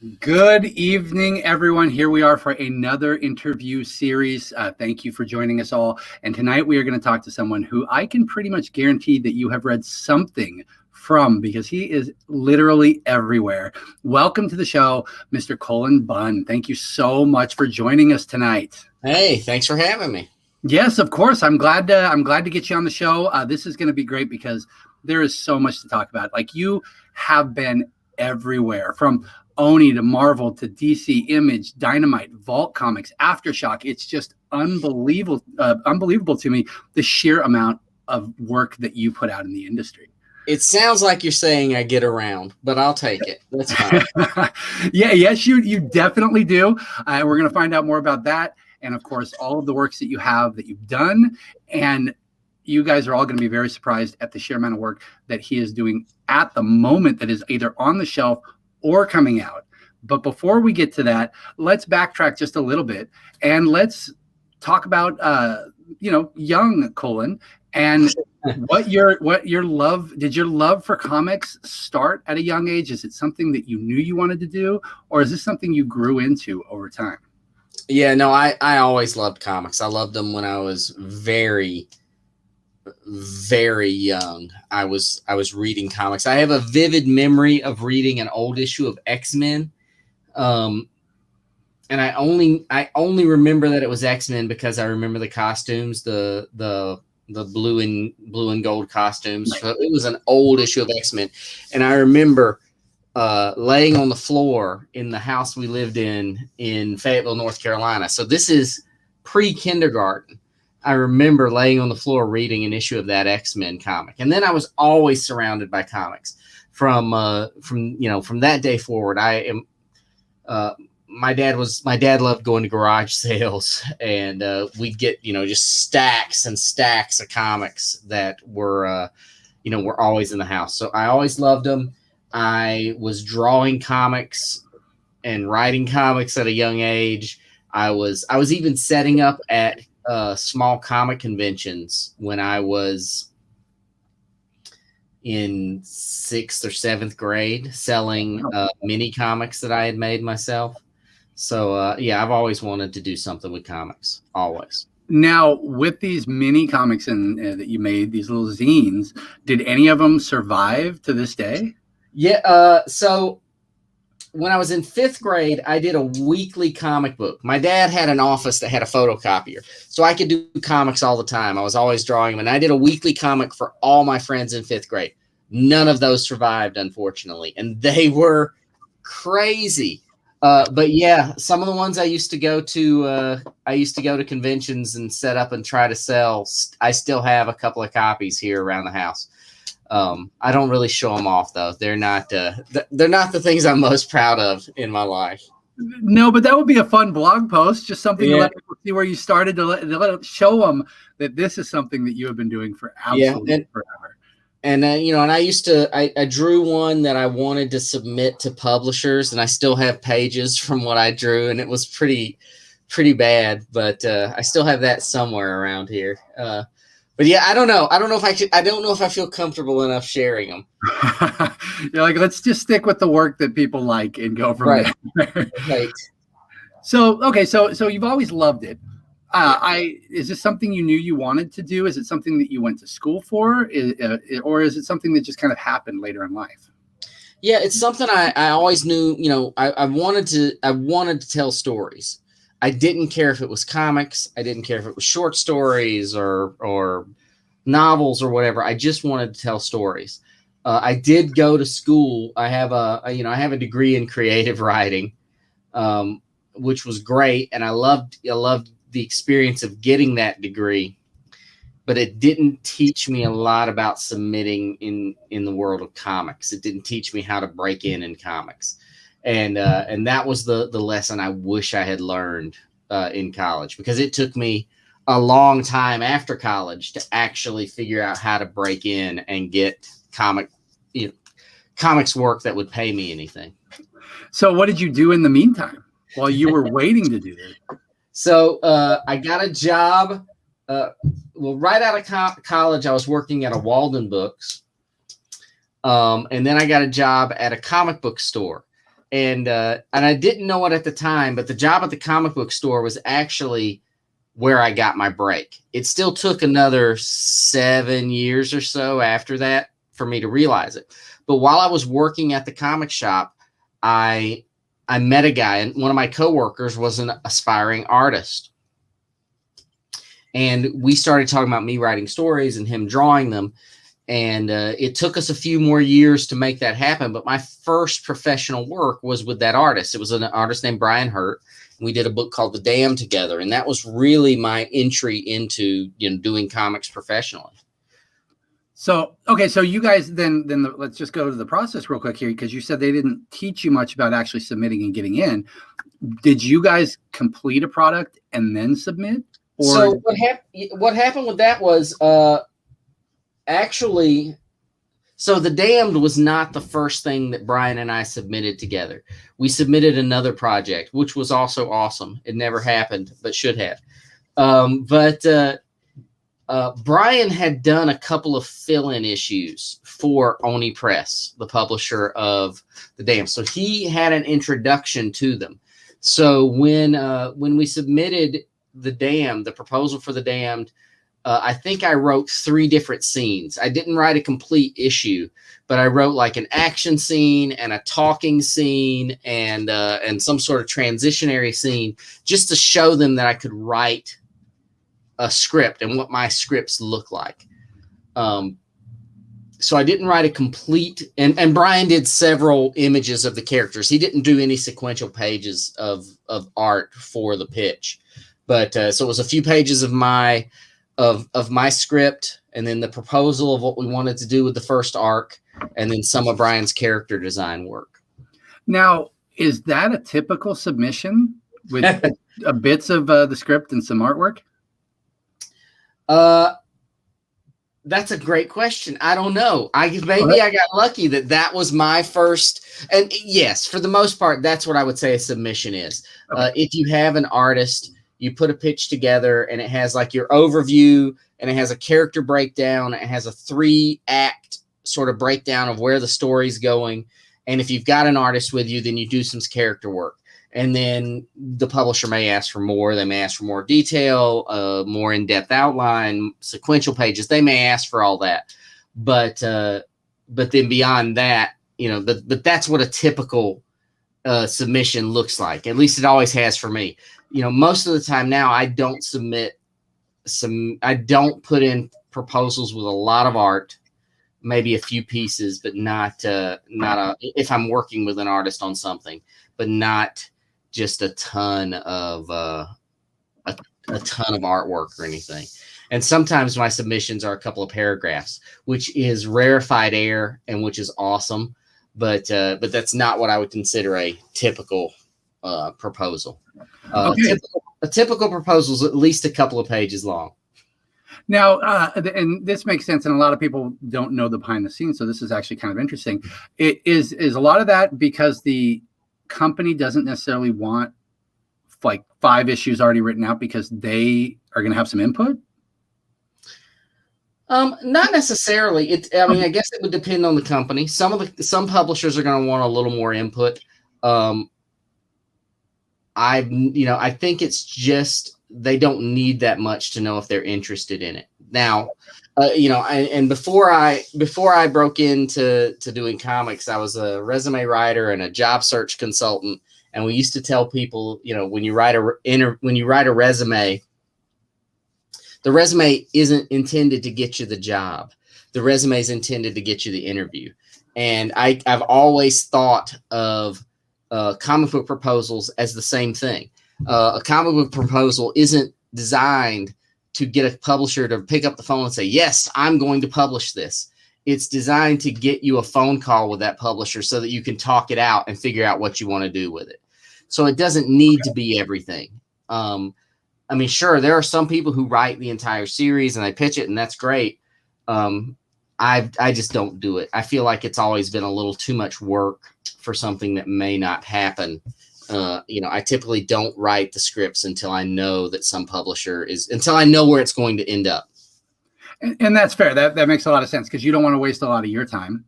Good evening, everyone. Here we are for another interview series. Thank you for joining us all. And tonight we are going to talk to someone who I can pretty much guarantee that you have read something from because he is literally everywhere. Welcome to the show, Mr. Cullen Bunn. Thank you so much for joining us tonight. Hey, thanks for having me. Yes, of course. I'm glad to get you on the show. This is going to be great because there is so much to talk about. Like, you have been everywhere, from Oni to Marvel to DC, Image, Dynamite, Vault Comics, Aftershock. It's just unbelievable to me, the sheer amount of work that you put out in the industry. It sounds like you're saying I get around, but I'll take it. That's fine. Yes, you definitely do. We're going to find out more about that. And of course, all of the works that you've done. And you guys are all going to be very surprised at the sheer amount of work that he is doing at the moment that is either on the shelf or coming out. But before we get to that, let's backtrack just a little bit and let's talk about young Cullen and did your love for comics start at a young age? Is it something that you knew you wanted to do, or is this something you grew into over time? Yeah, no, I always loved comics. I loved them when I was very, very young. I was reading comics. I have a vivid memory of reading an old issue of X-Men. And I only remember that it was X-Men because I remember the costumes, the blue and gold costumes. So it was an old issue of X-Men. And I remember laying on the floor in the house we lived in Fayetteville, North Carolina. So this is pre-kindergarten. I remember laying on the floor reading an issue of that X-Men comic. And then I was always surrounded by comics from that day forward. My dad loved going to garage sales, and we'd get, just stacks and stacks of comics that were always in the house. So I always loved them. I was drawing comics and writing comics at a young age. I was even setting up at small comic conventions when I was in 6th or 7th grade, selling mini comics that I had made myself. So I've always wanted to do something with comics, always. Now, with these mini comics that you made, these little zines, did any of them survive to this day? Yeah. So when I was in 5th grade, I did a weekly comic book. My dad had an office that had a photocopier, so I could do comics all the time. I was always drawing them, and I did a weekly comic for all my friends in 5th grade. None of those survived, unfortunately, and they were crazy. But yeah, some of the ones I used to go to conventions and set up and try to sell. I still have a couple of copies here around the house. I don't really show them off, though. They're not the things I'm most proud of in my life. No, but that would be a fun blog post, just something to let people see where you started, to show them that this is something that you have been doing for absolutely forever. And I drew one that I wanted to submit to publishers, and I still have pages from what I drew, and it was pretty bad, but I still have that somewhere around here. But yeah, I don't know if I feel comfortable enough sharing them. You're like, let's just stick with the work that people like and go from there. Right. So, okay. So you've always loved it. Is this something you knew you wanted to do? Is it something that you went to school for? Or is it something that just kind of happened later in life? Yeah, it's something I always knew, I wanted to tell stories. I didn't care if it was comics. I didn't care if it was short stories or novels or whatever. I just wanted to tell stories. I did go to school. I have a degree in creative writing, which was great, and I loved the experience of getting that degree. But it didn't teach me a lot about submitting in the world of comics. It didn't teach me how to break in comics. And that was the lesson I wish I had learned in college, because it took me a long time after college to actually figure out how to break in and get comics work that would pay me anything. So what did you do in the meantime while you were waiting to do this? So I got a job. Right out of college, I was working at a Walden Books. And then I got a job at a comic book store. And I didn't know it at the time, but the job at the comic book store was actually where I got my break. It still took another 7 years or so after that for me to realize it. But while I was working at the comic shop, I met a guy, and one of my coworkers was an aspiring artist. And we started talking about me writing stories and him drawing them. And it took us a few more years to make that happen. But my first professional work was with that artist. It was an artist named Brian Hurt. We did a book called The Dam together. And that was really my entry into, doing comics professionally. So, okay. So you guys let's just go to the process real quick here, because you said they didn't teach you much about actually submitting and getting in. Did you guys complete a product and then submit? Or so what happened with that was, actually, so The Damned was not the first thing that Brian and I submitted together. We submitted another project, which was also awesome. It never happened, but should have. Brian had done a couple of fill-in issues for OniPress, the publisher of The Damned. So he had an introduction to them. So when we submitted The Damned, the proposal for The Damned, I think I wrote 3 different scenes. I didn't write a complete issue, but I wrote like an action scene and a talking scene and some sort of transitionary scene, just to show them that I could write a script and what my scripts look like. So I didn't write a complete, and Brian did several images of the characters. He didn't do any sequential pages of art for the pitch, but so it was a few pages of my script, and then the proposal of what we wanted to do with the first arc, and then some of Brian's character design work. Now, is that a typical submission with bits of the script and some artwork? That's a great question. I don't know. I got lucky that was my first. And yes, for the most part, that's what I would say a submission is. Okay. If you have an artist, you put a pitch together and it has like your overview and it has a character breakdown. It has a 3-act sort of breakdown of where the story's going. And if you've got an artist with you, then you do some character work. And then the publisher may ask for more. They may ask for more detail, more in-depth outline, sequential pages. They may ask for all that. But then beyond that, but that's what a typical submission looks like. At least it always has for me. Most of the time now, I don't put in proposals with a lot of art, maybe a few pieces, but not if I'm working with an artist on something, but not just a ton of artwork or anything. And sometimes my submissions are a couple of paragraphs, which is rarefied air and which is awesome. But that's not what I would consider a typical proposal. Okay. A typical proposal is at least a couple of pages long. Now, and this makes sense, and a lot of people don't know the behind the scenes, so this is actually kind of interesting. It is a lot of that because the company doesn't necessarily want like 5 issues already written out because they are going to have some input? Not necessarily. I guess it would depend on the company. Some publishers are going to want a little more input. I think it's just they don't need that much to know if they're interested in it. Now, and before I broke into doing comics, I was a resume writer and a job search consultant. And we used to tell people, when you write a resume, the resume isn't intended to get you the job. The resume is intended to get you the interview. And I've always thought of comic book proposals as the same thing. A comic book proposal isn't designed to get a publisher to pick up the phone and say, yes, I'm going to publish this. It's designed to get you a phone call with that publisher so that you can talk it out and figure out what you want to do with it. So it doesn't need to be everything. Sure, there are some people who write the entire series and they pitch it, and that's great. I just don't do it. I feel like it's always been a little too much work for something that may not happen. I typically don't write the scripts until I know that until I know where it's going to end up. And that's fair. That makes a lot of sense because you don't want to waste a lot of your time,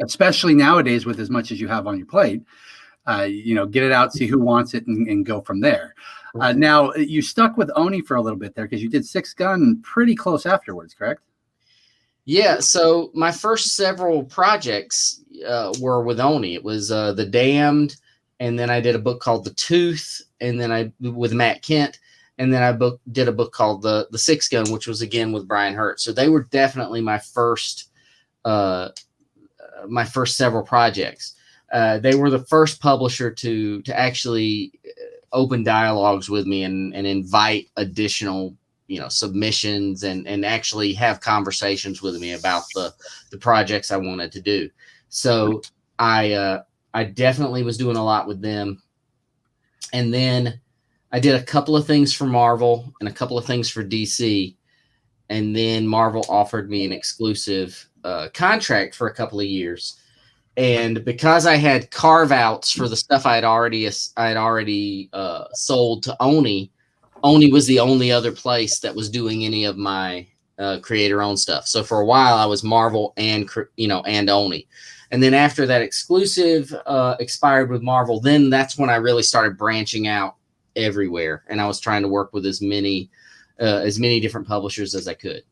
especially nowadays with as much as you have on your plate. get it out, see who wants it, and go from there. Now, you stuck with Oni for a little bit there because you did Six Gun pretty close afterwards, correct? Yeah. So my first several projects were with Oni. It was The Damned, and then I did a book called The Tooth, and then with Matt Kent, and then I did a book called the Six Gun, which was again with Brian Hurt. So they were definitely my first several projects. They were the first publisher to actually open dialogues with me and invite additional submissions and actually have conversations with me about the projects I wanted to do. So I definitely was doing a lot with them. And then I did a couple of things for Marvel and a couple of things for DC. And then Marvel offered me an exclusive contract for a couple of years. And because I had carve outs for the stuff I had already sold to Oni was the only other place that was doing any of my creator owned stuff. So for a while I was Marvel and Oni. And then after that exclusive expired with Marvel, then that's when I really started branching out everywhere. And I was trying to work with as many different publishers as I could.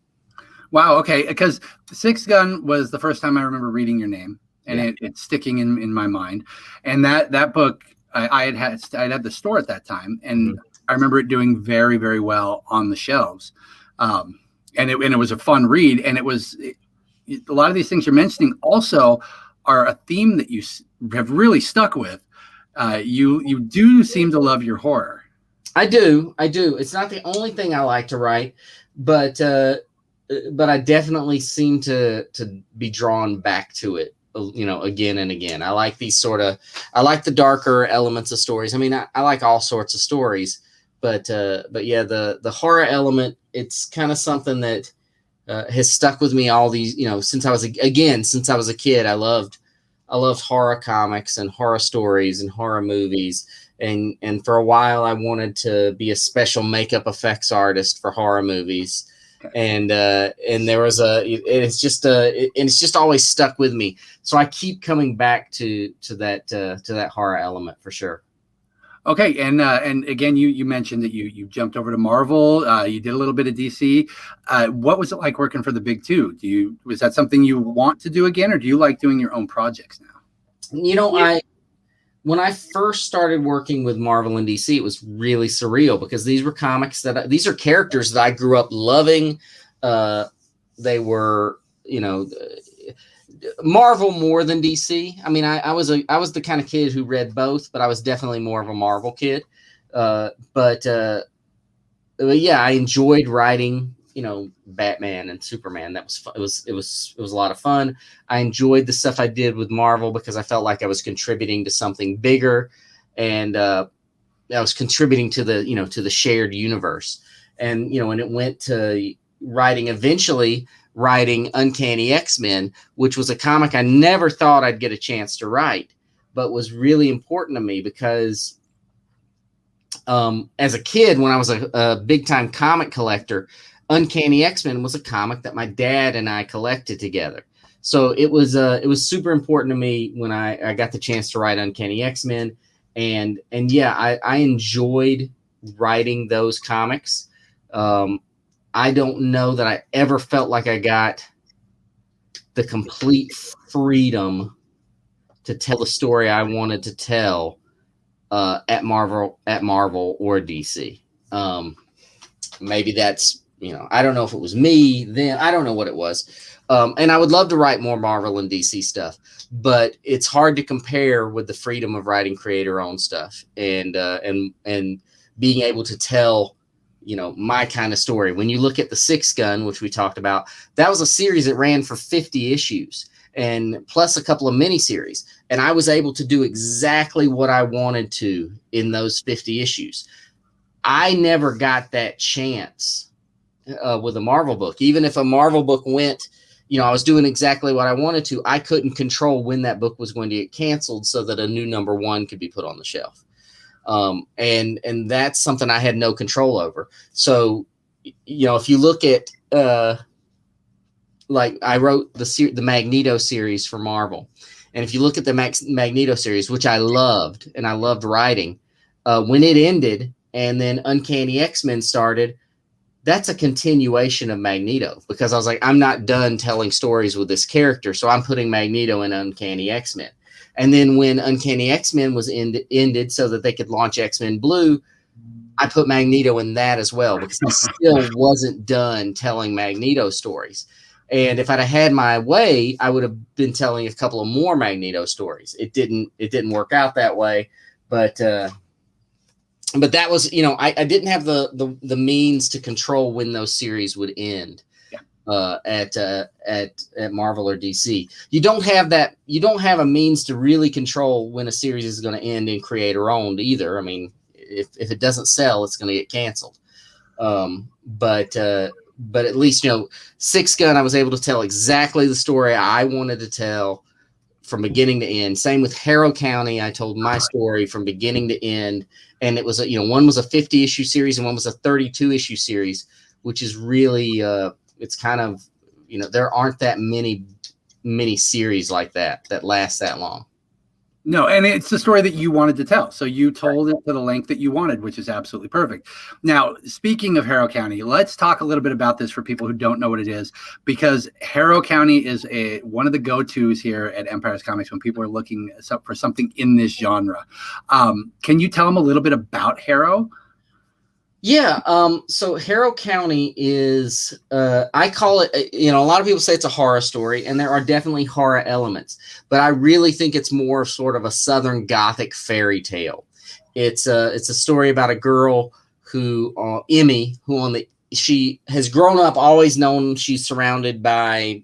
Wow. Okay. Because Six Gun was the first time I remember reading your name, and it's sticking in my mind. And that book, I had the store at that time, and I remember it doing very, very well on the shelves. And it was a fun read. And a lot of these things you're mentioning also are a theme that you have really stuck with. You do seem to love your horror. I do. It's not the only thing I like to write, but I definitely seem to be drawn back to it, again and again. I like I like the darker elements of stories. I mean, I like all sorts of stories, but yeah, the horror element, it's kind of something that has stuck with me all these, since I was a kid. I loved horror comics and horror stories and horror movies. And for a while I wanted to be a special makeup effects artist for horror movies. And there was it's just always stuck with me. So I keep coming back to that horror element for sure. Okay. And again, you mentioned that you jumped over to Marvel. You did a little bit of DC. What was it like working for the big two? Was that something you want to do again, or do you like doing your own projects now? When I first started working with Marvel and DC, it was really surreal because these were comics these are characters that I grew up loving. They were, Marvel more than DC. I mean, I was the kind of kid who read both, but I was definitely more of a Marvel kid. But yeah, I enjoyed writing, Batman and Superman. That was it was a lot of fun. I enjoyed the stuff I did with Marvel because I felt like I was contributing to something bigger, and I was contributing to the shared universe. And and it went to eventually writing Uncanny X-Men, which was a comic I never thought I'd get a chance to write, but was really important to me because as a kid, when I was a big time comic collector, Uncanny X-Men was a comic that my dad and I collected together. So it was super important to me when I got the chance to write Uncanny X-Men. And yeah, I enjoyed writing those comics. I don't know that I ever felt like I got the complete freedom to tell the story I wanted to tell at Marvel or DC. Maybe that's, I don't know if it was me then. I don't know what it was. And I would love to write more Marvel and DC stuff, but it's hard to compare with the freedom of writing creator-owned stuff and being able to tell, my kind of story. When you look at the Six Gun, which we talked about, that was a series that ran for 50 issues and plus a couple of miniseries. And I was able to do exactly what I wanted to in those 50 issues. I never got that chance with a Marvel book. Even if a Marvel book went, I was doing exactly what I wanted to, I couldn't control when that book was going to get canceled so that a new #1 could be put on the shelf. And that's something I had no control over. So, if you look at, like I wrote the Magneto series for Marvel, And if you look at the Magneto series, which I loved and I loved writing, when it ended and then Uncanny X-Men started, that's a continuation of Magneto, because I was like, I'm not done telling stories with this character, so I'm putting Magneto in Uncanny X-Men. And then when Uncanny X-Men was ended so that they could launch X-Men Blue, I put Magneto in that as well, because I still wasn't done telling Magneto stories. And if I'd have had my way, I would have been telling a couple of more Magneto stories. It didn't work out that way, but that was, I didn't have the means to control when those series would end. At Marvel or DC. You don't have that. You don't have a means to really control when a series is going to end in creator owned either. I mean, if it doesn't sell, it's going to get canceled. But at least, Six Gun, I was able to tell exactly the story I wanted to tell from beginning to end. Same with Harrow County. I told my story from beginning to end. And it was, one was a 50 issue series and one was a 32 issue series, which is really, it's kind of, there aren't that many series like that last that long. No, and it's the story that you wanted to tell. So you told it to the length that you wanted, which is absolutely perfect. Now, speaking of Harrow County, let's talk a little bit about this for people who don't know what it is, because Harrow County is one of the go-tos here at Empire's Comics when people are looking for something in this genre. Can you tell them a little bit about Harrow? Yeah. So Harrow County is, I call it, a lot of people say it's a horror story, and there are definitely horror elements, but I really think it's more sort of a Southern Gothic fairy tale. It's a story about a girl who, Emmy, she has grown up always known she's surrounded by,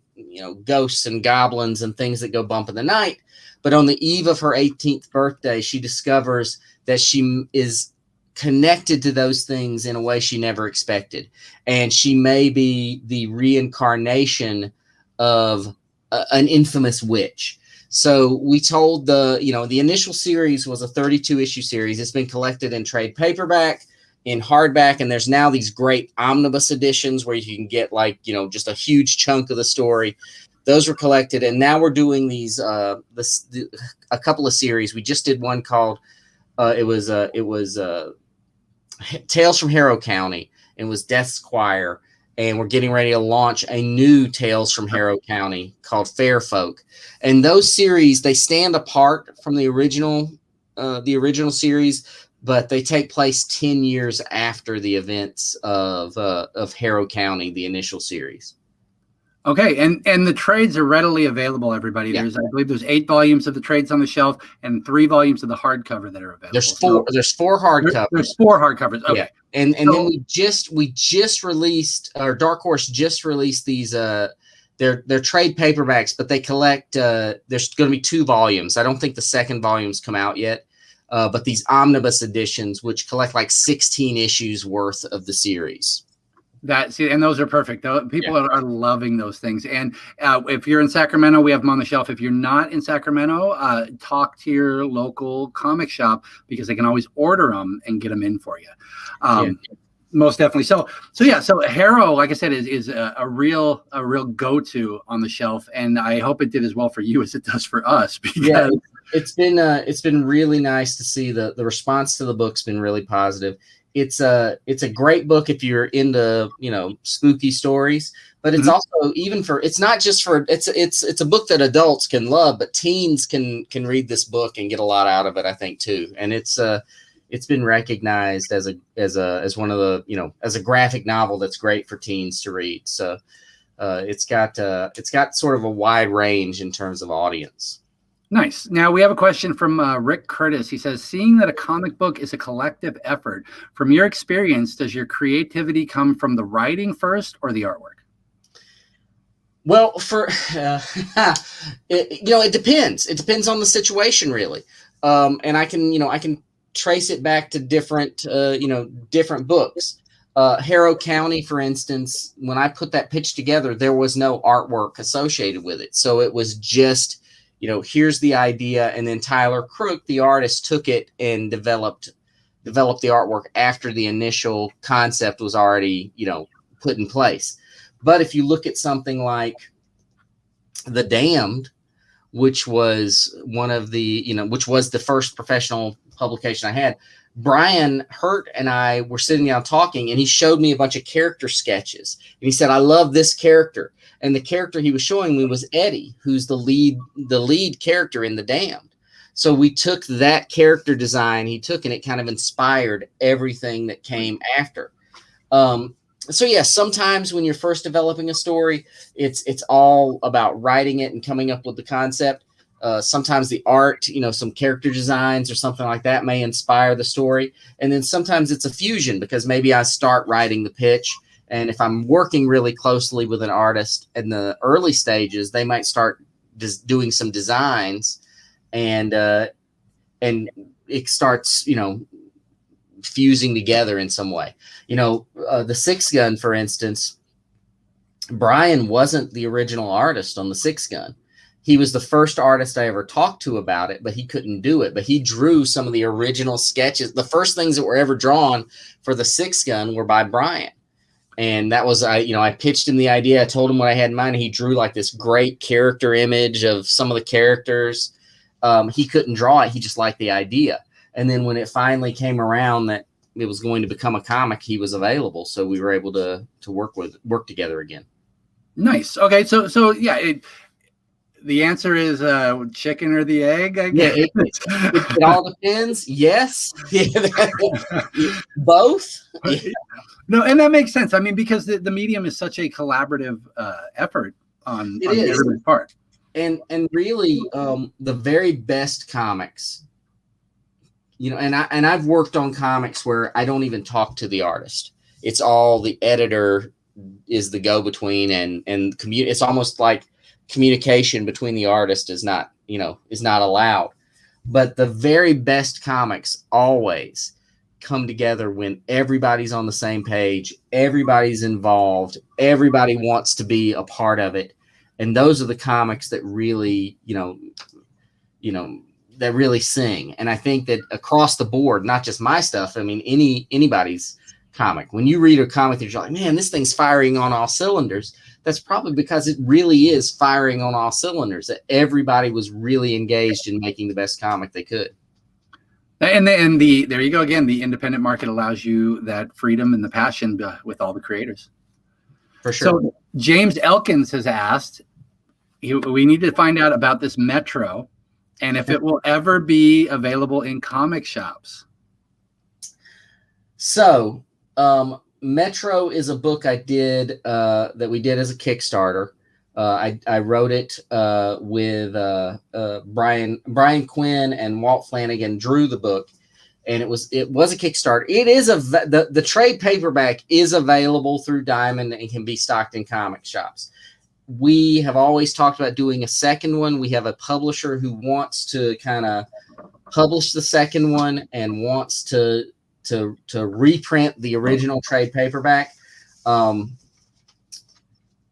ghosts and goblins and things that go bump in the night. But on the eve of her 18th birthday, she discovers that she is connected to those things in a way she never expected. And she may be the reincarnation of an infamous witch. So we told the initial series was a 32 issue series. It's been collected in trade paperback, in hardback, and there's now these great omnibus editions where you can get just a huge chunk of the story. Those were collected, and now we're doing these a couple of series. We just did one called it was Tales from Harrow County, and was Death's Choir, and we're getting ready to launch a new Tales from Harrow County called Fair Folk. And those series, they stand apart from the original series, but they take place 10 years after the events of Harrow County, the initial series. Okay, and the trades are readily available, everybody. Yeah. I believe there's 8 volumes of the trades on the shelf and 3 volumes of the hardcover that are available. There's four hardcovers. There's 4 hardcovers. Okay. Yeah. And then we just released, or Dark Horse just released these they're trade paperbacks, but they collect there's going to be 2 volumes. I don't think the second volume's come out yet. But these omnibus editions, which collect like 16 issues worth of the series. And those are perfect. People are loving those things. And if you're in Sacramento, we have them on the shelf. If you're not in Sacramento, talk to your local comic shop, because they can always order them and get them in for you. Most definitely. So Harrow, like I said, is a real go-to on the shelf, and I hope it did as well for you as it does for us. Because it's been really nice to see the response to the book's been really positive. It's a great book if you're into spooky stories, but it's also it's not just for it's a book that adults can love, but teens can read this book and get a lot out of it, I think, too. And it's been recognized as one of the as a graphic novel that's great for teens to read. So it's got sort of a wide range in terms of audience. Nice. Now we have a question from Rick Curtis. He says, seeing that a comic book is a collective effort, from your experience, does your creativity come from the writing first or the artwork? Well, it depends. It depends on the situation, really. And I can trace it back to different books. Harrow County, for instance, when I put that pitch together, there was no artwork associated with it. So it was just, here's the idea. And then Tyler Crook, the artist, took it and developed the artwork after the initial concept was already, put in place. But if you look at something like The Damned, which was one of the, which was the first professional publication I had. Brian Hurt and I were sitting down talking, and he showed me a bunch of character sketches. And he said, I love this character. And the character he was showing me was Eddie, who's the lead character in The Damned. So we took that character design he took, and it kind of inspired everything that came after. So yeah, sometimes when you're first developing a story, it's all about writing it and coming up with the concept. Sometimes the art, some character designs or something like that may inspire the story. And then sometimes it's a fusion, because maybe I start writing the pitch, and if I'm working really closely with an artist in the early stages, they might start just doing some designs, and it starts, fusing together in some way. The Six Gun, for instance, Brian wasn't the original artist on the Six Gun. He was the first artist I ever talked to about it, but he couldn't do it. But he drew some of the original sketches. The first things that were ever drawn for the Six Gun were by Brian. And that was, I pitched him the idea. I told him what I had in mind. And he drew like this great character image of some of the characters. He couldn't draw it. He just liked the idea. And then when it finally came around that it was going to become a comic, he was available. So we were able to work together again. Nice. Okay. So yeah, the answer is chicken or the egg, I guess. Yeah, it all depends. Yes. Both. Yeah. No, and that makes sense. I mean, because the medium is such a collaborative effort on everybody's part. And really, the very best comics, and I've worked on comics where I don't even talk to the artist. It's all the editor is the go-between, and it's almost like communication between the artist is not allowed. But the very best comics always come together when everybody's on the same page, everybody's involved, everybody wants to be a part of it. And those are the comics that really, that really sing. And I think that across the board, not just my stuff, I mean, anybody's comic, when you read a comic that you're like, man, this thing's firing on all cylinders, that's probably because it really is firing on all cylinders, that everybody was really engaged in making the best comic they could. And there you go again. The independent market allows you that freedom and the passion with all the creators. For sure. So James Elkins has asked, we need to find out about this Metro and if it will ever be available in comic shops. So Metro is a book I did that we did as a Kickstarter. I wrote it with Brian Quinn, and Walt Flanagan drew the book, and it was a Kickstarter. It is the trade paperback is available through Diamond and can be stocked in comic shops. We have always talked about doing a second one. We have a publisher who wants to kind of publish the second one and wants to reprint the original trade paperback.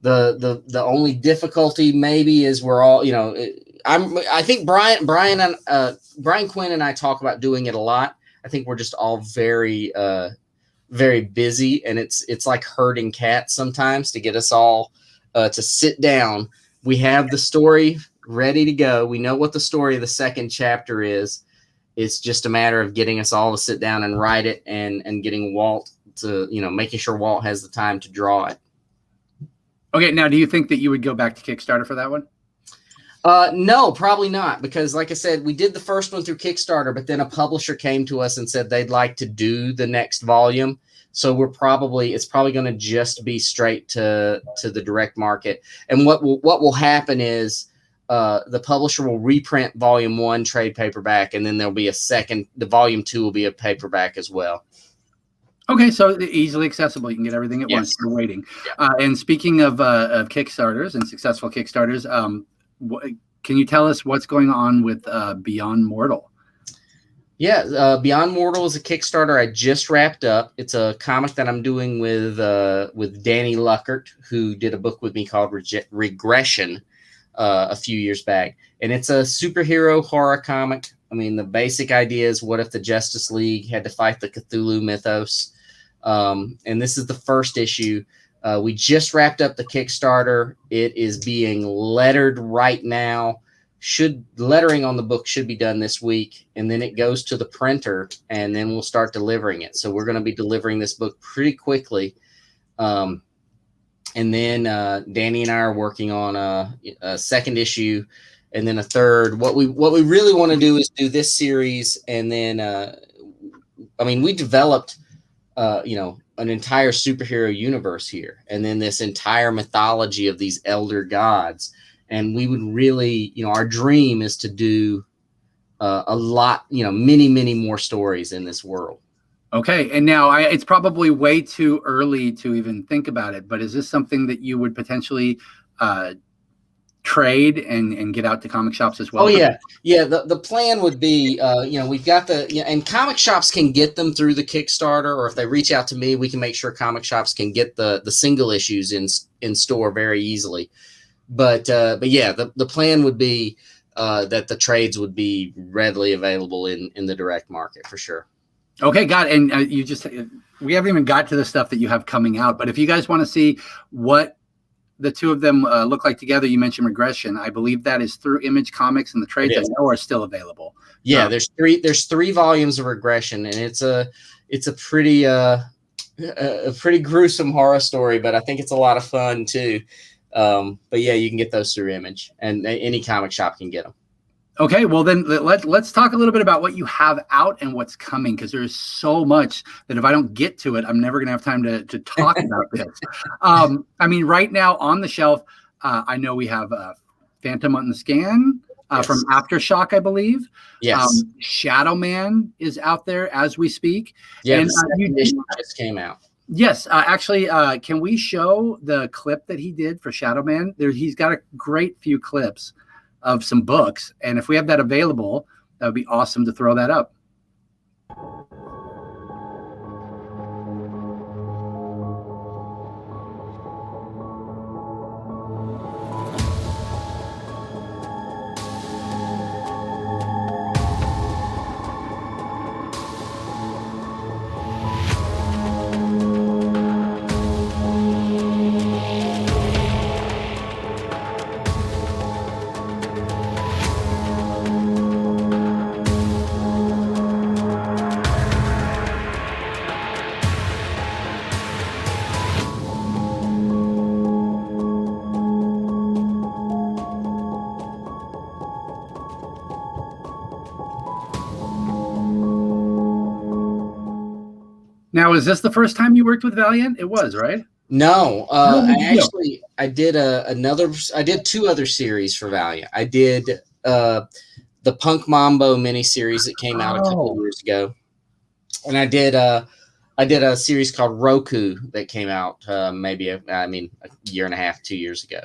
The only difficulty maybe is we're all, I think Brian Quinn and I talk about doing it a lot. I think we're just all very, very busy, and it's like herding cats sometimes to get us all to sit down. We have the story ready to go. We know what the story of the second chapter is. It's just a matter of getting us all to sit down and write it, and getting Walt to, making sure Walt has the time to draw it. Okay. Now, do you think that you would go back to Kickstarter for that one? No, probably not. Because like I said, we did the first one through Kickstarter, but then a publisher came to us and said they'd like to do the next volume. So it's probably going to just be straight to the direct market. And what will happen is, the publisher will reprint volume 1 trade paperback, and then there'll be the volume 2 will be a paperback as well. Okay, so easily accessible. You can get everything at once. You're waiting. Yeah. And speaking of Kickstarters and successful Kickstarters, can you tell us what's going on with Beyond Mortal? Yeah, Beyond Mortal is a Kickstarter I just wrapped up. It's a comic that I'm doing with Danny Luckert, who did a book with me called Regression a few years back. And it's a superhero horror comic. I mean, the basic idea is, what if the Justice League had to fight the Cthulhu mythos? And this is the first issue. We just wrapped up the Kickstarter. It is being lettered right now, lettering on the book should be done this week, and then it goes to the printer, and then we'll start delivering it. So we're going to be delivering this book pretty quickly. And then Danny and I are working on a second issue, and then a third. What we really want to do is do this series, and then we developed an entire superhero universe here, and then this entire mythology of these elder gods. And we would really, our dream is to do a lot, many more stories in this world. Okay. And now it's probably way too early to even think about it, but is this something that you would potentially trade and get out to comic shops as well? Oh, yeah. Yeah. The plan would be, we've got and comic shops can get them through the Kickstarter, or if they reach out to me, we can make sure comic shops can get the single issues in store very easily. But yeah, the plan would be that the trades would be readily available in the direct market for sure. Okay, got it. And we haven't even got to the stuff that you have coming out, but if you guys want to see what the two of them look like together, you mentioned Regression. I believe that is through Image Comics, and the trades I know are still available. Yeah, there's three volumes of Regression, and it's a pretty gruesome horror story, but I think it's a lot of fun too. But yeah, you can get those through Image, and any comic shop can get them. Okay, well then let's talk a little bit about what you have out and what's coming, because there's so much that if I don't get to it, I'm never going to have time to talk about this. Right now on the shelf, I know we have Phantom on the Scan from Aftershock, I believe. Yes. Shadow Man is out there as we speak. Yeah, and the second issue just came out. Yes, actually, can we show the clip that he did for Shadow Man? He's got a great few clips of some books, and if we have that available, that would be awesome to throw that up. Now, is this the first time you worked with Valiant? It was, right? No, I did two other series for Valiant. I did the Punk Mambo miniseries that came out a couple of years ago, and I did a series called Roku that came out maybe a year and a half, 2 years ago.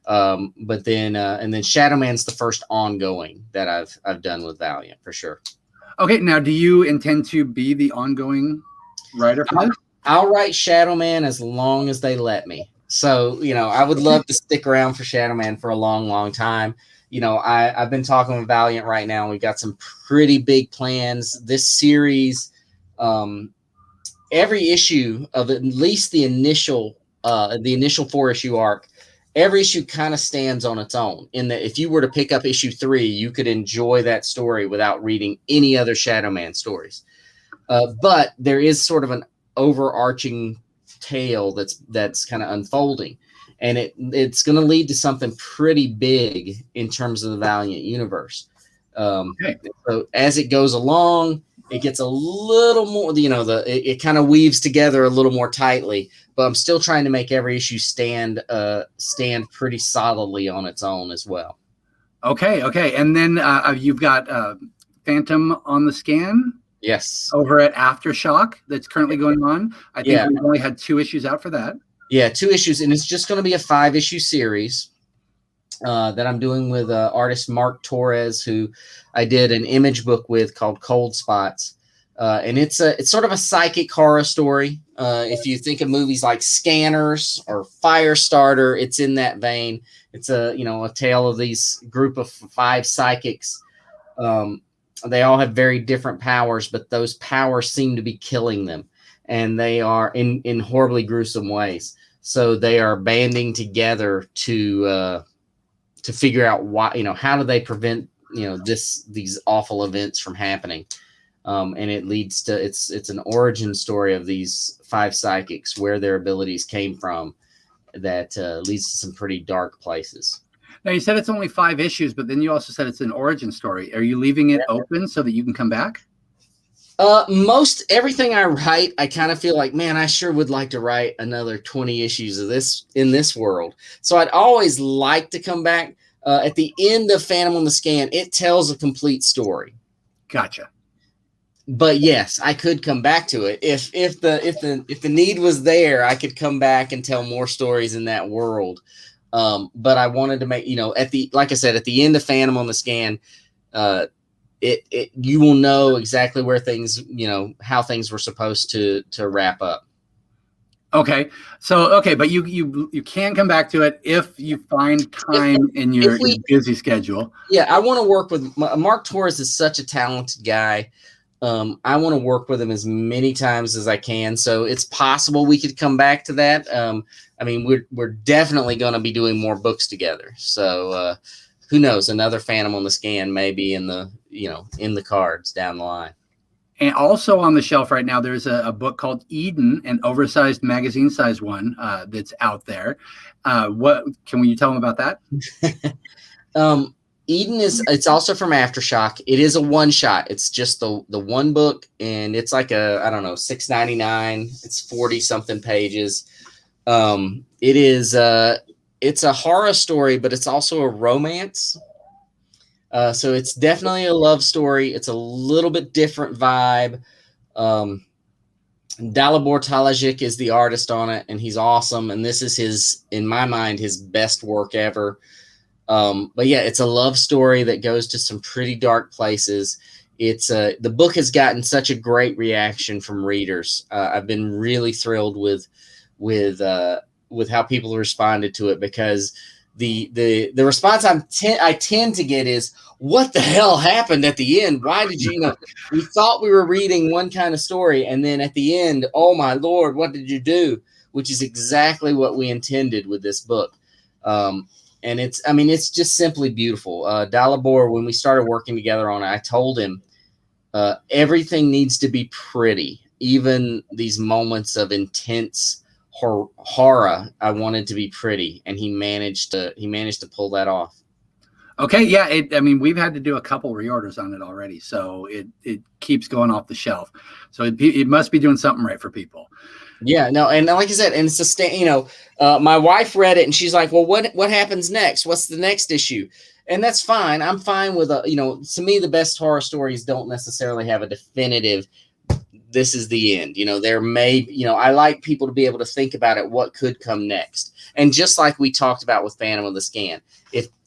But then Shadow Man's the first ongoing that I've done with Valiant for sure. Okay, now do you intend to be the ongoing writer for this? I'll write Shadow Man as long as they let me. So, I would love to stick around for Shadow Man for a long, long time. I've been talking with Valiant right now. We've got some pretty big plans. This series, every issue of at least the initial 4-issue arc, every issue kind of stands on its own, in that if you were to pick up issue 3, you could enjoy that story without reading any other Shadow Man stories. But there is sort of an overarching tale that's kind of unfolding, and it's going to lead to something pretty big in terms of the Valiant universe. So as it goes along, it gets a little more, it kind of weaves together a little more tightly, but I'm still trying to make every issue stand pretty solidly on its own as well. Okay. And then you've got Phantom on the Scan. Yes. Over at Aftershock, that's currently going on. I think we've only had 2 issues out for that. Yeah, 2 issues, and it's just going to be a 5-issue series that I'm doing with artist Mark Torres, who I did an Image book with called Cold Spots, and it's sort of a psychic horror story. If you think of movies like Scanners or Firestarter, it's in that vein. It's a tale of these group of 5 psychics. They all have very different powers, but those powers seem to be killing them, and they are in horribly gruesome ways. So they are banding together to to figure out why, how do they prevent, these awful events from happening. And it leads to, it's an origin story of these 5 psychics, where their abilities came from, that leads to some pretty dark places. Now, you said it's only 5 issues, but then you also said it's an origin story. Are you leaving it open so that you can come back? Most everything I write, I kind of feel like, man, I sure would like to write another 20 issues of this in this world. So I'd always like to come back. At the end of Phantom on the Scan, it tells a complete story. Gotcha. But yes, I could come back to it if the need was there. I could come back and tell more stories in that world. But I wanted to make, like I said, at the end of Phantom on the Scan, you will know exactly where things, how things were supposed to wrap up. Okay. So, but you can come back to it if you find time in your busy schedule. Yeah. I want to work with Mark Torres is such a talented guy. I want to work with him as many times as I can. So it's possible we could come back to that. I mean, we're definitely going to be doing more books together. So, who knows, another Phantom on the Scan may be in the, in the cards down the line. And also on the shelf right now, there's a book called Eden, an oversized magazine size one that's out there. What can you tell them about that? Eden it's also from Aftershock. It is a one shot. It's just the one book, and it's like I don't know, $6.99. It's 40 something pages. It is it's a horror story, but it's also a romance. So it's definitely a love story. It's a little bit different vibe. Dalibor Talajic is the artist on it, and he's awesome. And this is in my mind, his best work ever. But yeah, it's a love story that goes to some pretty dark places. It's the book has gotten such a great reaction from readers. I've been really thrilled with how people responded to it, because the response I tend to get is, what the hell happened at the end? Why did you we thought we were reading one kind of story, and then at the end, oh my Lord, what did you do? Which is exactly what we intended with this book. And it's just simply beautiful. Dalibor, when we started working together on it, I told him everything needs to be pretty. Even these moments of intense horror, I wanted to be pretty, and he managed to pull that off. Okay, yeah. We've had to do a couple reorders on it already, so it keeps going off the shelf. So it must be doing something right for people. Yeah, no, and like I said, and it's my wife read it, and she's like, well, what happens next? What's the next issue? And that's fine. I'm fine with to me, the best horror stories don't necessarily have a definitive, this is the end. There may, I like people to be able to think about it, what could come next. And just like we talked about with Phantom of the Scan,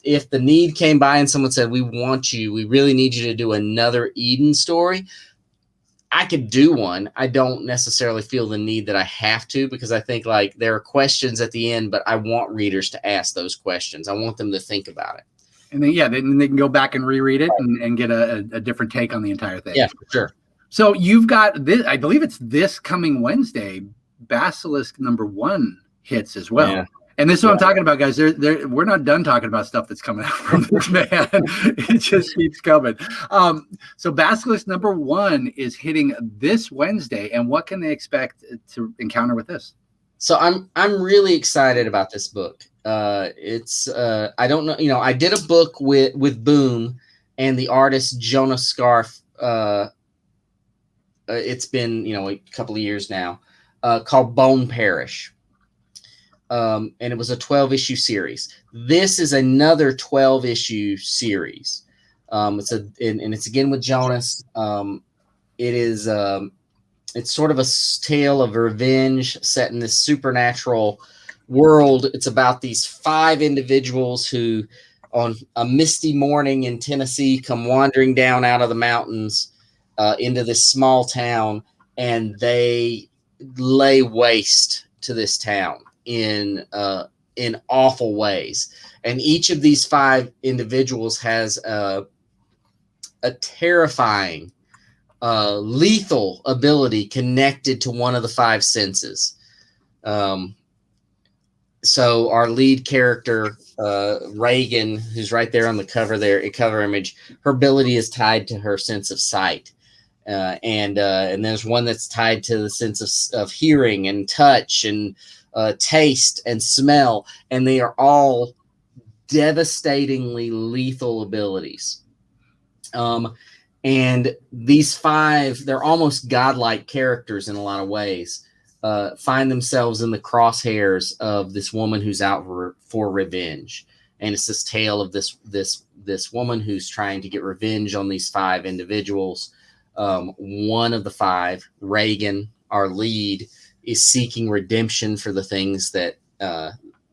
if the need came by and someone said, we really need you to do another Eden story, I could do one. I don't necessarily feel the need that I have to, because I think like there are questions at the end, but I want readers to ask those questions. I want them to think about it. And then, then they can go back and reread it and get a different take on the entire thing. Yeah, for sure. So you've got this, I believe it's this coming Wednesday, Basilisk #1 hits as well. Yeah. And this is what I'm talking about, guys. We're not done talking about stuff that's coming out from this man. It just keeps coming. So Basilisk #1 is hitting this Wednesday, and what can they expect to encounter with this? So I'm really excited about this book. It's I don't know, I did a book with Boom and the artist Jonah Scarf. It's been a couple of years now, called Bone Parish. And it was a 12-issue series. This is another 12-issue series. It's again with Jonas. It is it's sort of a tale of revenge set in this supernatural world. It's about these 5 individuals who, on a misty morning in Tennessee, come wandering down out of the mountains into this small town, and they lay waste to this town in awful ways. And each of these 5 individuals has a terrifying, lethal ability connected to one of the 5 senses. so our lead character, Reagan, who's right there on the cover there, a cover image, her ability is tied to her sense of sight. And there's one that's tied to the sense of hearing and touch and taste and smell. And they are all devastatingly lethal abilities. And these 5, they're almost godlike characters in a lot of ways, find themselves in the crosshairs of this woman who's out for revenge. And it's this tale of this woman who's trying to get revenge on these 5 individuals. One of the 5, Reagan, our lead, is seeking redemption for the things that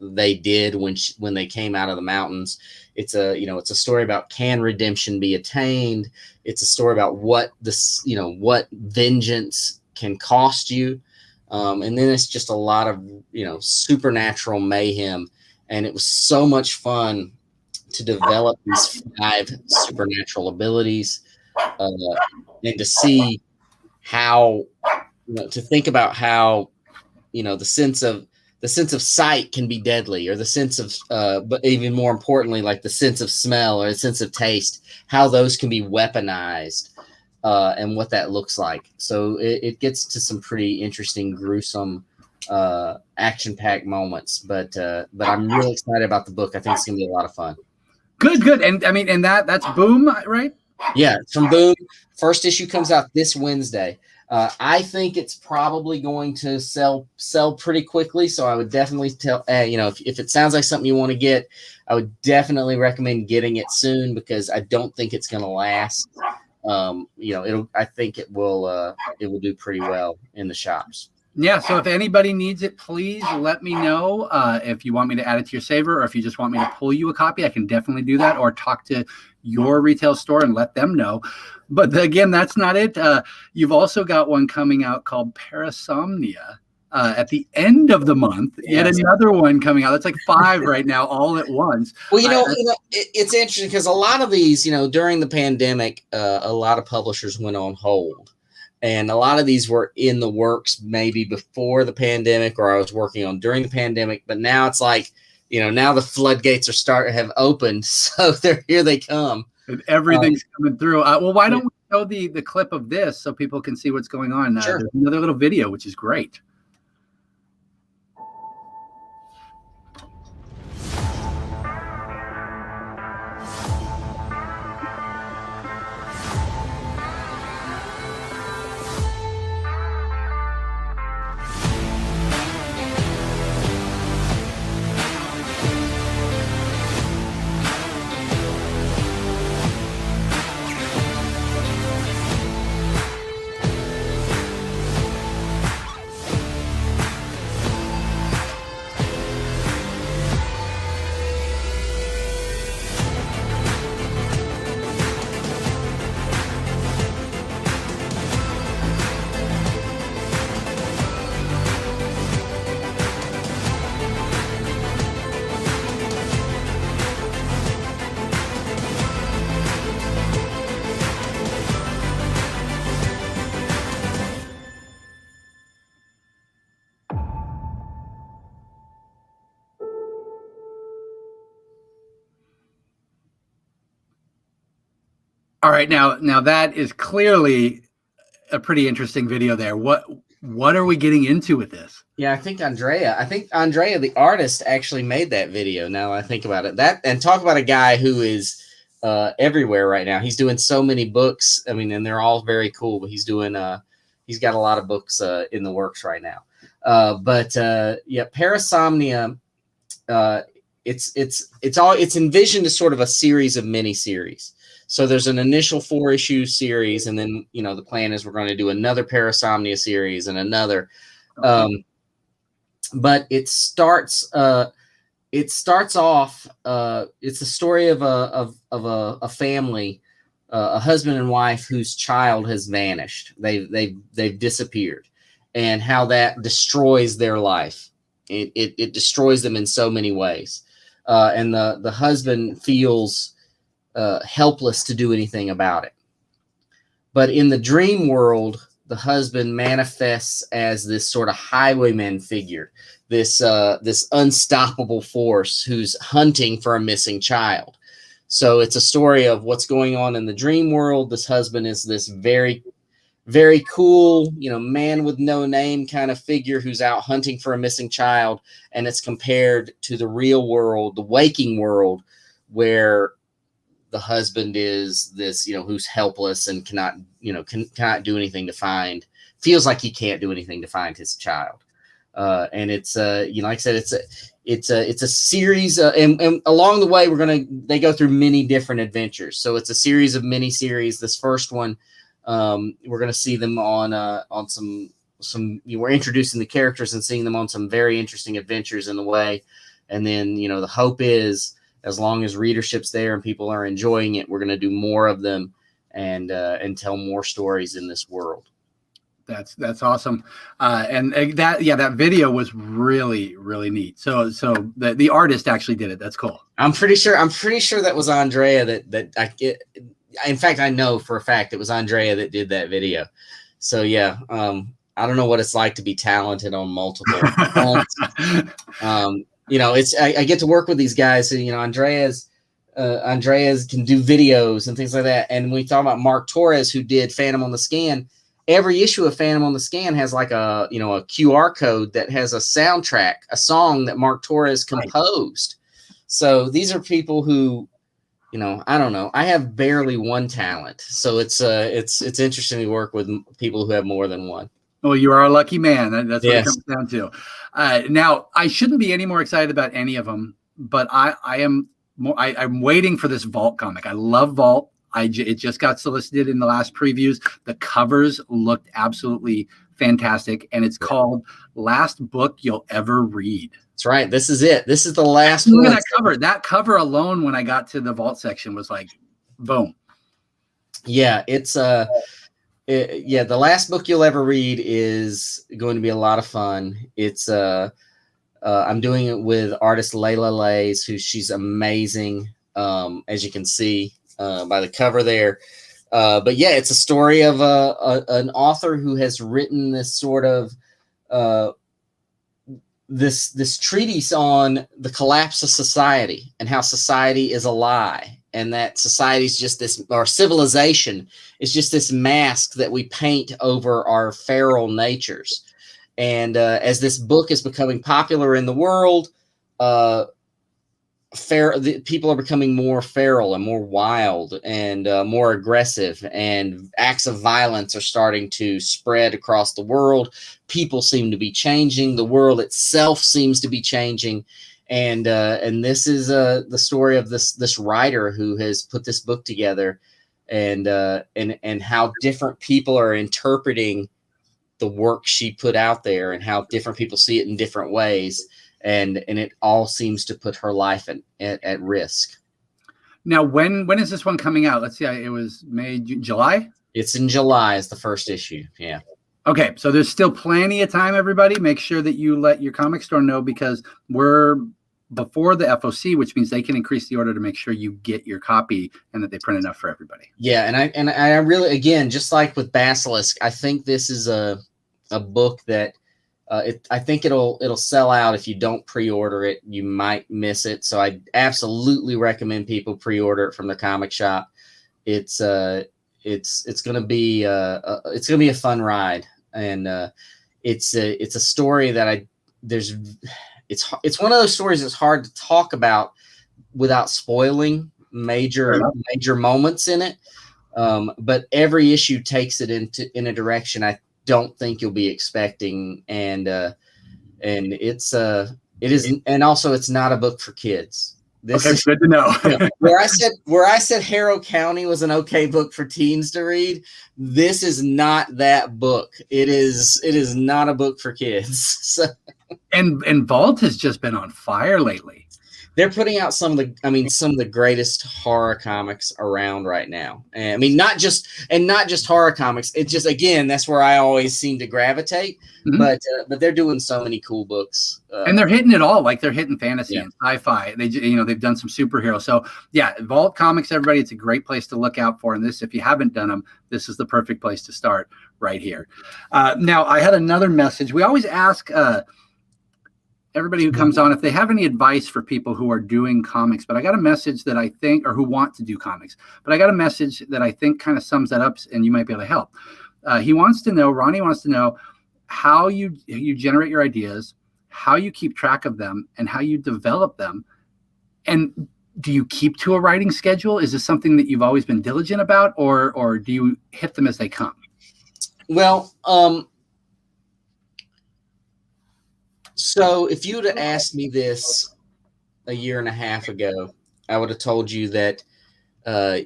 they did when they came out of the mountains. It's a story about, can redemption be attained? It's a story about what vengeance can cost you. And then it's just a lot of, supernatural mayhem. And it was so much fun to develop these 5 supernatural abilities, and to see how, to think about how, the sense of sight can be deadly, or the sense of, but even more importantly, like the sense of smell or the sense of taste, how those can be weaponized, and what that looks like. So it gets to some pretty interesting, gruesome, action-packed moments. But I'm really excited about the book. I think it's gonna be a lot of fun. Good. And I mean, and that's Boom, right? Yeah, it's from Boom. First issue comes out this Wednesday. I think it's probably going to sell pretty quickly. So I would definitely tell, if it sounds like something you want to get, I would definitely recommend getting it soon, because I don't think it's going to last. I think it will do pretty well in the shops. Yeah. So if anybody needs it, please let me know. If you want me to add it to your saver, or if you just want me to pull you a copy, I can definitely do that, or talk to your retail store and let them know. But again, that's not it. You've also got one coming out called Parasomnia at the end of the month. Yet another one coming out. That's like 5 right now, all at once. Well, it's interesting because a lot of these, during the pandemic, a lot of publishers went on hold. And a lot of these were in the works maybe before the pandemic, or I was working on during the pandemic. But now it's like, now the floodgates have opened. So here they come. And everything's coming through. Well, why don't we show the clip of this so people can see what's going on? Sure. There's another little video, which is great. All right, now that is clearly a pretty interesting video there. What are we getting into with this? Yeah, I think Andrea, the artist, actually made that video. Now I think about it, and talk about a guy who is everywhere right now. He's doing so many books. I mean, and they're all very cool. But he's got a lot of books in the works right now. Parasomnia. It's envisioned as sort of a series of mini-series. So there's an initial 4-issue series, and then the plan is we're going to do another Parasomnia series and another. But it starts off. It's the story of a family, a husband and wife whose child has vanished. They've disappeared, and how that destroys their life. It destroys them in so many ways, and the husband feels helpless to do anything about it. But in the dream world, the husband manifests as this sort of highwayman figure, this unstoppable force who's hunting for a missing child. So it's a story of what's going on in the dream world. This husband is this very, very cool, man with no name kind of figure who's out hunting for a missing child. And it's compared to the real world, the waking world, where the husband is this, who's helpless and cannot do anything to feels like he can't do anything to find his child. And it's, like I said, it's a series, and along the way, they go through many different adventures. So it's a series of mini series. This first one, we're going to see them on some, we're introducing the characters and seeing them on some very interesting adventures in the way. And then, the hope is, as long as readership's there and people are enjoying it, we're going to do more of them and tell more stories in this world. That's awesome. And that video was really, really neat. So the artist actually did it. That's cool. I'm pretty sure that was Andrea in fact, I know for a fact it was Andrea that did that video. So yeah, I don't know what it's like to be talented on multiple fronts. I get to work with these guys who, Andrea's can do videos and things like that. And we talk about Mark Torres, who did Phantom on the Scan. Every issue of Phantom on the Scan has like a QR code that has a soundtrack, a song that Mark Torres composed. So these are people who, I don't know. I have barely one talent. So it's interesting to work with people who have more than one. Well, you are a lucky man. That's what it comes down to. Now, I shouldn't be any more excited about any of them, but I'm waiting for this Vault comic. I love Vault. It just got solicited in the last previews. The covers looked absolutely fantastic, and it's called Last Book You'll Ever Read. That's right. This is it. This is the last one. That cover alone, when I got to the Vault section, was like, boom. Yeah, it's the Last Book You'll Ever Read is going to be a lot of fun. It's I'm doing it with artist Layla Lays, she's amazing, as you can see by the cover there. But yeah, it's a story of an author who has written this sort of this treatise on the collapse of society and how society is a lie, and that society is just this, our civilization is just this mask that we paint over our feral natures. And as this book is becoming popular in the world, people are becoming more feral and more wild and more aggressive, and acts of violence are starting to spread across the world. People seem to be changing. The world itself seems to be changing. And this is the story of this writer who has put this book together, and how different people are interpreting the work she put out there, and how different people see it in different ways. And it all seems to put her life at risk. Now, when is this one coming out? Let's see. It was July? It's in July is the first issue. Yeah. Okay. So there's still plenty of time, everybody. Make sure that you let your comic store know, because we're before the FOC, which means they can increase the order to make sure you get your copy and that they print enough for everybody. Yeah. And I really, again, just like with Basilisk, I think this is a book that, I think it'll sell out. If you don't pre-order it, you might miss it. So I absolutely recommend people pre-order it from the comic shop. It's gonna be a fun ride, and it's a story that it's one of those stories that's hard to talk about without spoiling major moments in it. But every issue takes it in a direction I don't think you'll be expecting, and it is, and also it's not a book for kids. This is good to know. where I said Harrow County was an okay book for teens to read, this is not that book. It is not a book for kids. So, and Vault has just been on fire lately. They're putting out some of the greatest horror comics around right now. And I mean, not just horror comics. It's just, again, that's where I always seem to gravitate. Mm-hmm. But they're doing so many cool books, and they're hitting it all. Like, they're hitting fantasy and sci-fi. They've done some superheroes. So yeah, Vault Comics, everybody, it's a great place to look out for. And this, if you haven't done them, this is the perfect place to start right here. Now, I had another message. We always ask everybody who comes on if they have any advice for people who are doing comics, but I got a message that I think, or who want to do comics, but I got a message that I think kind of sums that up, and you might be able to help. Ronnie wants to know how you generate your ideas, how you keep track of them, and how you develop them. And do you keep to a writing schedule? Is this something that you've always been diligent about, or do you hit them as they come? Well, so if you would have asked me this a year and a half ago, I would have told you that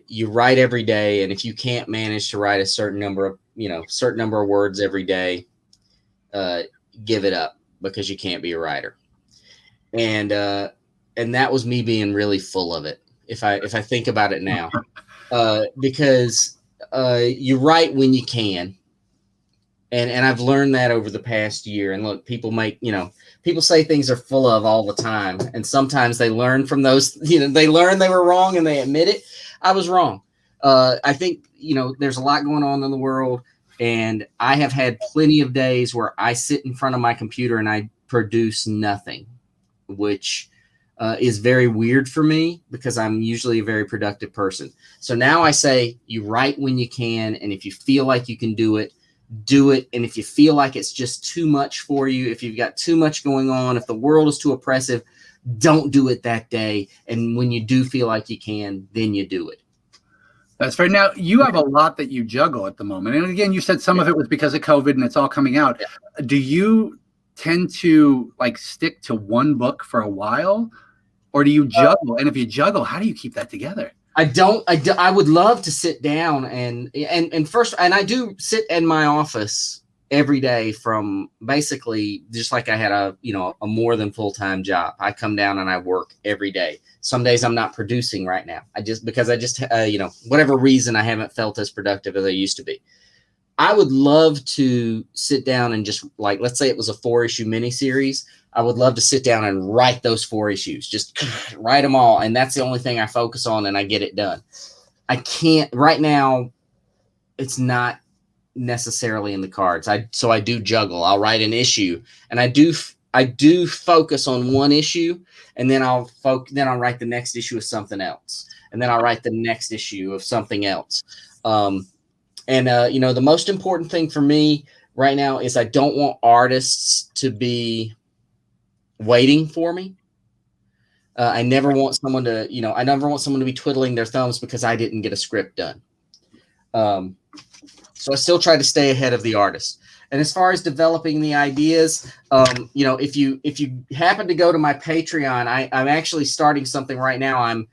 you write every day, and if you can't manage to write a certain number of words every day, give it up, because you can't be a writer. And that was me being really full of it. If I think about it now, because you write when you can. And I've learned that over the past year. And look, people say things are full of all the time. And sometimes they learn from those, they learn they were wrong and they admit it. I was wrong. I think, there's a lot going on in the world. And I have had plenty of days where I sit in front of my computer and I produce nothing, which is very weird for me, because I'm usually a very productive person. So now I say, you write when you can. And if you feel like you can do it, do it. And if you feel like it's just too much for you, if you've got too much going on, if the world is too oppressive, don't do it that day. And when you do feel like you can, then you do it. That's right. Now, you have a lot that you juggle at the moment. And again, you said some of it was because of COVID and it's all coming out. Yeah. Do you tend to stick to one book for a while, or do you juggle? And if you juggle, how do you keep that together? I would love to sit down and I do sit in my office every day, from basically just like I had a more than full-time job. I come down and I work every day. Some days I'm not producing right now. Because whatever reason, I haven't felt as productive as I used to be. I would love to sit down and just, let's say it was a 4-issue miniseries. I would love to sit down and write those 4 issues, just write them all. And that's the only thing I focus on, and I get it done. I can't right now. It's not necessarily in the cards. So I do juggle. I'll write an issue, and I do focus on one issue, and then I'll write the next issue of something else. And then I'll write the next issue of something else. The most important thing for me right now is I don't want artists to be waiting for me. I never want someone to be twiddling their thumbs because I didn't get a script done. So I still try to stay ahead of the artist. And as far as developing the ideas, if you happen to go to my Patreon, I'm actually starting something right now. I'm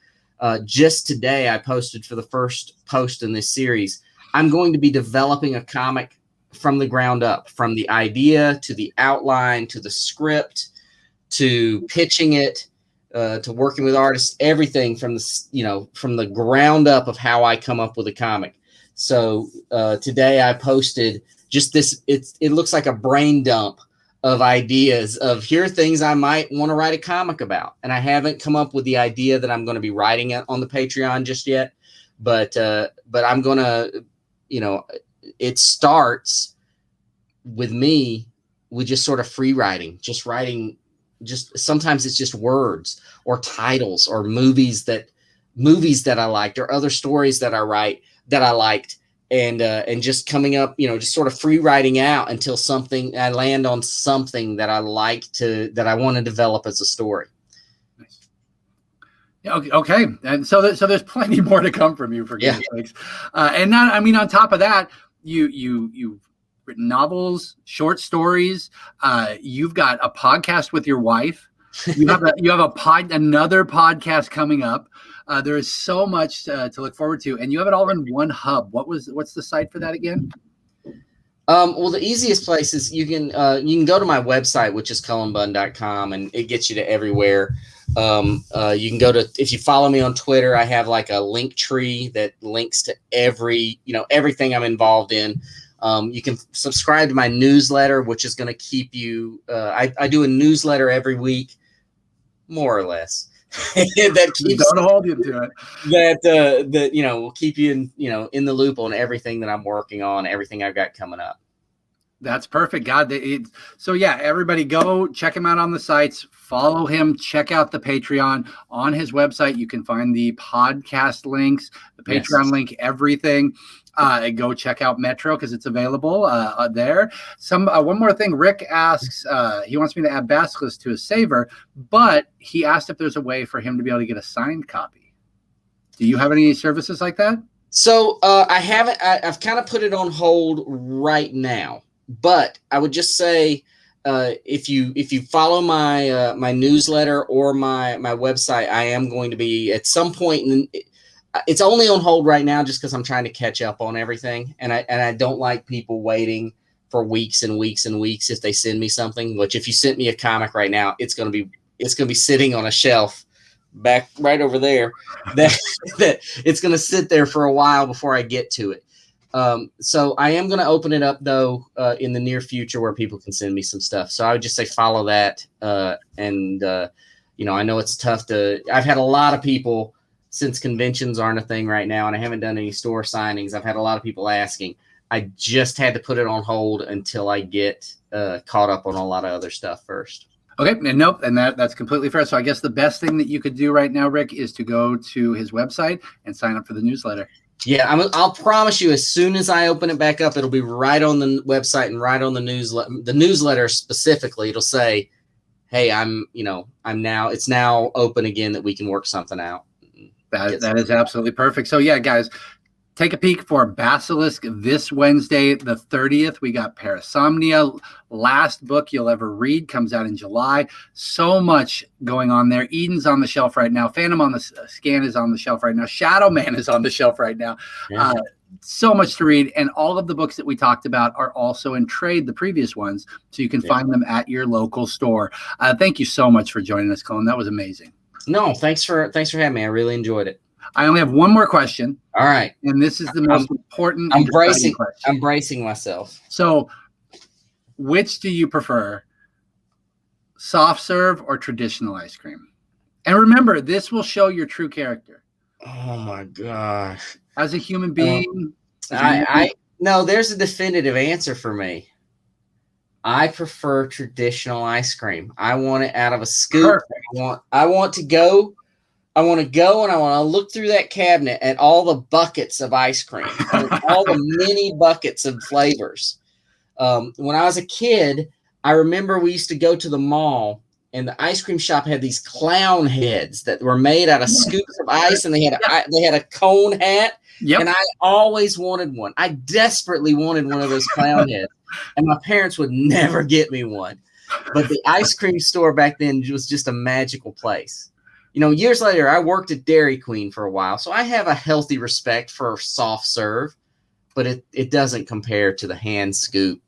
just today I posted for the first post in this series. I'm going to be developing a comic from the ground up, from the idea to the outline to the script to pitching it, to working with artists, everything from the ground up of how I come up with a comic. So today I posted just this. It looks like a brain dump of ideas of here are things I might want to write a comic about, and I haven't come up with the idea that I'm going to be writing it on the Patreon just yet. But I'm gonna, it starts with me with just sort of free writing, just writing. Just sometimes it's just words or titles or movies that I liked, or other stories that I write that I liked, and just coming up, just sort of free writing out until I land on something that I that I want to develop as a story. Yeah. Okay. And so there's plenty more to come from you, for goodness sakes. And not, on top of that, you've written novels, short stories. You've got a podcast with your wife. You have another podcast coming up. There is so much to look forward to, and you have it all in one hub. What's the site for that again? Well, the easiest place is you can go to my website, which is cullenbunn.com, and it gets you to everywhere. You can go to, if you follow me on Twitter, I have like a link tree that links to everything I'm involved in. You can subscribe to my newsletter, which is going to keep you, I do a newsletter every week, more or less. that keeps Don't hold you to it. that will keep you in the loop on everything that I'm working on, everything I've got coming up. That's perfect. God. So yeah, everybody go check him out on the sites, follow him, check out the Patreon. On his website, you can find the podcast links, the Patreon link, everything. Go check out Metro because it's available there. One more thing, Rick asks, he wants me to add Basilisk to his saver, but he asked if there's a way for him to be able to get a signed copy. Do you have any services like that? So I haven't. I've kind of put it on hold right now. But I would just say, if you follow my my newsletter or my website, I am going to be at some point. It's only on hold right now, just because I'm trying to catch up on everything, and I don't like people waiting for weeks and weeks and weeks if they send me something. Which if you sent me a comic right now, it's gonna be sitting on a shelf back right over there. That it's gonna sit there for a while before I get to it. So I am going to open it up though in the near future where people can send me some stuff. So I would just say follow that. I know it's tough I've had a lot of people, since conventions aren't a thing right now and I haven't done any store signings, I've had a lot of people asking. I just had to put it on hold until I get caught up on a lot of other stuff first. Okay, and nope, and that's completely fair. So I guess the best thing that you could do right now, Rick, is to go to his website and sign up for the newsletter. Yeah, I'll promise you, as soon as I open it back up, it'll be right on the website and right on the newsletter. The newsletter specifically, it'll say, "Hey, it's now open again, that we can work something out." That is absolutely perfect. So yeah, guys, take a peek for Basilisk this Wednesday, the 30th. We got Parasomnia, last book you'll ever read, comes out in July. So much going on there. Eden's on the shelf right now. Phantom on the Scan is on the shelf right now. Shadow Man is on the shelf right now. Yeah. So much to read. And all of the books that we talked about are also in trade, the previous ones, so you can find them at your local store. Thank you so much for joining us, Cullen. That was amazing. No, thanks for having me. I really enjoyed it. I only have one more question. All right. And this is the most important. I'm bracing myself. So which do you prefer, soft serve or traditional ice cream? And remember, this will show your true character. Oh my gosh. As a human being. No, there's a definitive answer for me. I prefer traditional ice cream. I want it out of a scoop. I want to go and I want to look through that cabinet at all the buckets of ice cream, all the mini buckets of flavors. When I was a kid, I remember we used to go to the mall, and the ice cream shop had these clown heads that were made out of scoops of ice, and they had a cone hat. Yep. And I always wanted one. I desperately wanted one of those clown heads, and my parents would never get me one. But the ice cream store back then was just a magical place. Years later, I worked at Dairy Queen for a while, so I have a healthy respect for soft serve, but it doesn't compare to the hand scoop.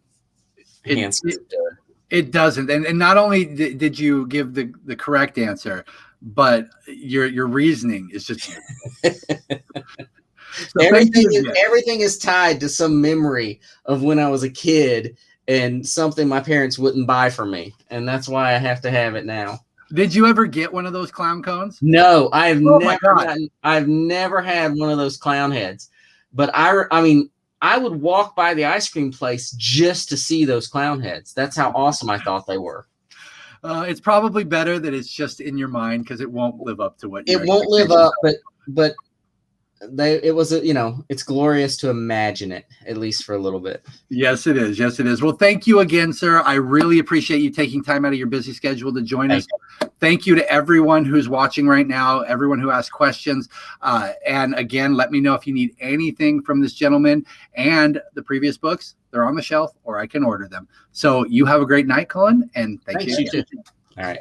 It doesn't. And not only did you give the correct answer, but your reasoning is just so everything is tied to some memory of when I was a kid and something my parents wouldn't buy for me, and that's why I have to have it now. Did you ever get one of those clown cones? No, I've never had one of those clown heads. But I would walk by the ice cream place just to see those clown heads. That's how awesome I thought they were. It's probably better that it's just in your mind, because it won't live up to what it won't live up, but it's glorious to imagine it, at least for a little bit. Yes, it is. Yes, it is. Well, thank you again, sir. I really appreciate you taking time out of your busy schedule to join us. Thank you to everyone who's watching right now, everyone who asked questions. And again, let me know if you need anything from this gentleman and the previous books. They're on the shelf, or I can order them. So you have a great night, Cullen, and thank you. You too. All right.